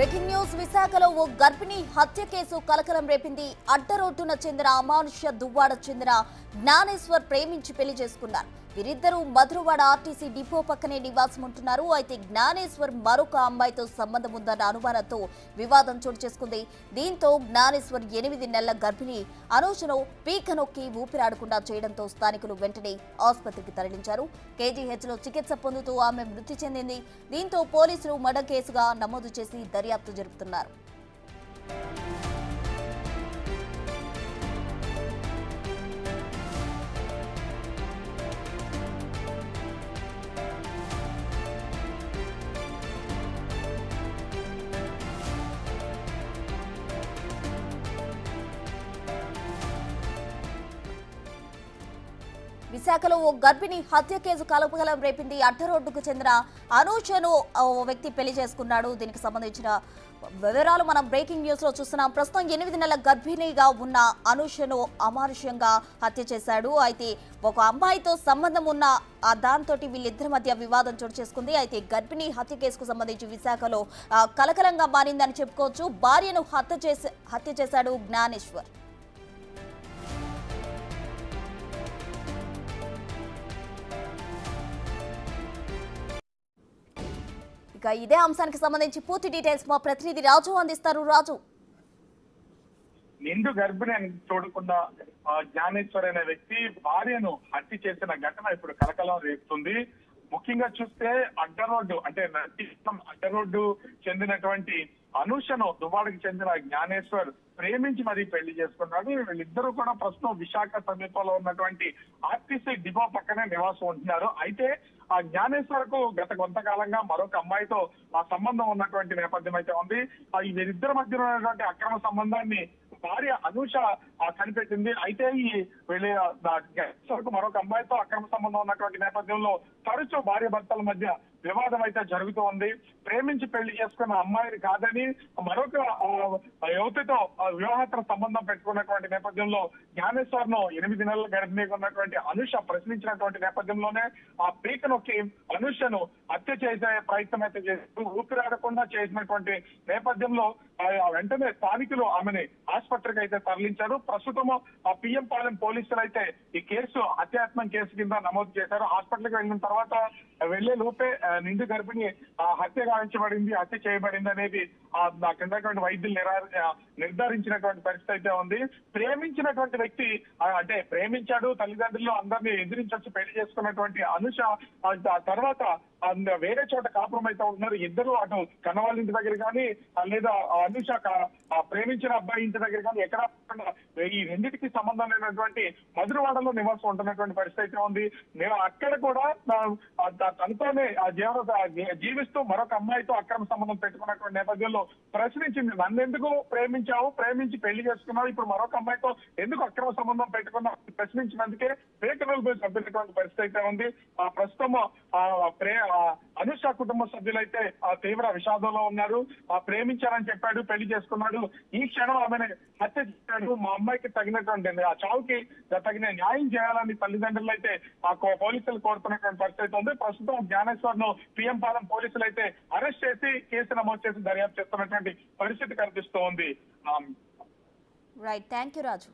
Breaking news విశాఖలో ఓ గర్భిణి హత్య కేసు కలకలం రేపింది. అడ్డరోడ్డున చెందిన అమానుష్య దువ్వాడ చెందిన జ్ఞానేశ్వర్ ప్రేమించి పెళ్లి చేసుకున్నారు. వీరిద్దరూ మధురవాడ ఆర్టీసీ డిపో పక్కనే నివాసం ఉంటున్నారు. అయితే జ్ఞానేశ్వర్ మరొక అమ్మాయితో సంబంధం ఉందన్న అనుమానంతో వివాదం చోటు చేసుకుంది. దీంతో జ్ఞానేశ్వర్ 8 నెలల గర్భిణి అనూషను పీక నొక్కి ఊపిరాడకుండా చేయడంతో స్థానికులు వెంటనే ఆసుపత్రికి తరలించారు. కేజీహెచ్లో చికిత్స పొందుతూ ఆమె మృతి చెందింది. దీంతో పోలీసులు మర్డర్ కేసుగా నమోదు చేసి దర్యాప్తు జరుపుతున్నారు. విశాఖలో ఓ గర్భిణి హత్య కేసు కలకలం రేపింది. అడ్డరోడ్డుకు చెందిన అనూషను ఓ వ్యక్తి పెళ్లి చేసుకున్నాడు. దీనికి సంబంధించిన వివరాలు మనం బ్రేకింగ్ న్యూస్ లో చూస్తున్నాం. ప్రస్తుతం 8 నెలల గర్భిణిగా ఉన్న అనూషను అమానుష్యంగా హత్య చేశాడు. అయితే ఒక అమ్మాయితో సంబంధం ఉన్న దాంతో వీళ్ళిద్దరి మధ్య వివాదం చోటు చేసుకుంది. అయితే గర్భిణి హత్య కేసుకు సంబంధించి విశాఖలో కలకలంగా మారిందని చెప్పుకోవచ్చు. భార్యను హత్య చేశాడు జ్ఞానేశ్వర్. ఇక ఇదే అంశానికి సంబంధించి పూర్తి డీటెయిల్స్ మా ప్రతినిధి రాజు అందిస్తారు. రాజు, నిండు గర్భిణి అని చూడకుండా జ్ఞానేశ్వర్ అనే వ్యక్తి భార్యను హత్య చేసిన ఘటన ఇప్పుడు కలకలం రేపుతుంది. ముఖ్యంగా చూస్తే అడ్డరోడ్డు అంటే అడ్డరోడ్డు చెందినటువంటి అనూషను దువ్వాడకి చెందిన జ్ఞానేశ్వర్ ప్రేమించి మరీ పెళ్లి చేసుకున్నాడు. వీళ్ళిద్దరూ కూడా ప్రస్తుతం విశాఖ సమీపంలో ఉన్నటువంటి ఆర్టీసీ డిపో పక్కనే నివాసం ఉంటున్నారు. అయితే ఆ జ్ఞానేశ్వర్ కు గత కొంతకాలంగా మరొక అమ్మాయితో ఆ సంబంధం ఉన్నటువంటి నేపథ్యం అయితే ఉంది. వీరిద్దరి మధ్య ఉన్నటువంటి అక్రమ సంబంధాన్ని భార్య అనూష కనిపెట్టింది. అయితే ఈ మరొక అమ్మాయితో అక్రమ సంబంధం ఉన్నటువంటి నేపథ్యంలో తరచూ భార్య భర్తల మధ్య వివాదం అయితే జరుగుతూ ఉంది. ప్రేమించి పెళ్లి చేసుకున్న అమ్మాయిని కాదని మరొక యువతితో వివాహేతర సంబంధం పెట్టుకున్నటువంటి నేపథ్యంలో జ్ఞానేశ్వర్ ను 8 నెలల గర్భిణిగా ఉన్నటువంటి అనూష ప్రశ్నించినటువంటి నేపథ్యంలోనే ఆ పీక నొక్కి అనూషను హత్య చేసే ప్రయత్నం అయితే చేస్తూ ఊపిరాడకుండా చేసినటువంటి నేపథ్యంలో వెంటనే స్థానికులు ఆమెని ఆసుపత్రికి అయితే తరలించారు. ప్రస్తుతం ఆ పిఎం పాలెం పోలీసులు అయితే ఈ కేసు హత్యాయత్నం కేసు కింద నమోదు చేశారు. హాస్పిటల్కి వెళ్ళిన తర్వాత వెళ్లే లోపే నిండు గర్భిణి హత్య గావించబడింది, హత్య చేయబడింది అనేది కిందటువంటి వైద్యులు నిర్ధారించినటువంటి పరిస్థితి అయితే ఉంది. ప్రేమించినటువంటి వ్యక్తి అంటే ప్రేమించాడు, తల్లిదండ్రులు అందరినీ ఎదిరించొచ్చి పెళ్లి చేసుకున్నటువంటి అనూష తర్వాత వేరే చోట కాపురం అయితే ఉన్నారు. ఇద్దరు అటు కన్నవాళ్ళ ఇంటి దగ్గర కానీ లేదా అనూష ప్రేమించిన అబ్బాయి ఇంటి దగ్గర కానీ ఎక్కడ ఈ రెండింటికి సంబంధం లేనటువంటి మధురవాడలో నివాసం ఉంటున్నటువంటి పరిస్థితి అయితే ఉంది. నేను అక్కడ కూడా తనతోనే జీవిస్తూ మరొక అమ్మాయితో అక్రమ సంబంధం పెట్టుకున్నటువంటి నేపథ్యంలో ప్రశ్నించింది. నన్నెందుకు ప్రేమించావు, ప్రేమించి పెళ్లి చేసుకున్నావు, ఇప్పుడు మరొక అమ్మాయితో ఎందుకు అక్రమ సంబంధం పెట్టుకున్నావు ప్రశ్నించినందుకే పేకరోలు చంపినటువంటి పరిస్థితి అయితే ఉంది. ప్రస్తుతం అనూష కుటుంబ సభ్యులైతే తీవ్ర విషాదంలో ఉన్నారు. ప్రేమించారని చెప్పాడు, పెళ్లి చేసుకున్నాడు, ఈ క్షణం ఆమెను హత్య చేశాడు, మా అమ్మాయికి తగినటువంటి ఆ చావుకి తగిన న్యాయం చేయాలని తల్లిదండ్రులు అయితే పోలీసులు కోరుతున్నటువంటి పరిస్థితి ఉంది. ప్రస్తుతం జ్ఞానేశ్వర్ ను పిఎం పాలెం పోలీసులు అయితే అరెస్ట్ చేసి కేసు నమోదు చేసి దర్యాప్తు చేస్తున్నటువంటి పరిస్థితి కనిపిస్తూ ఉంది. Right, thank you Raju.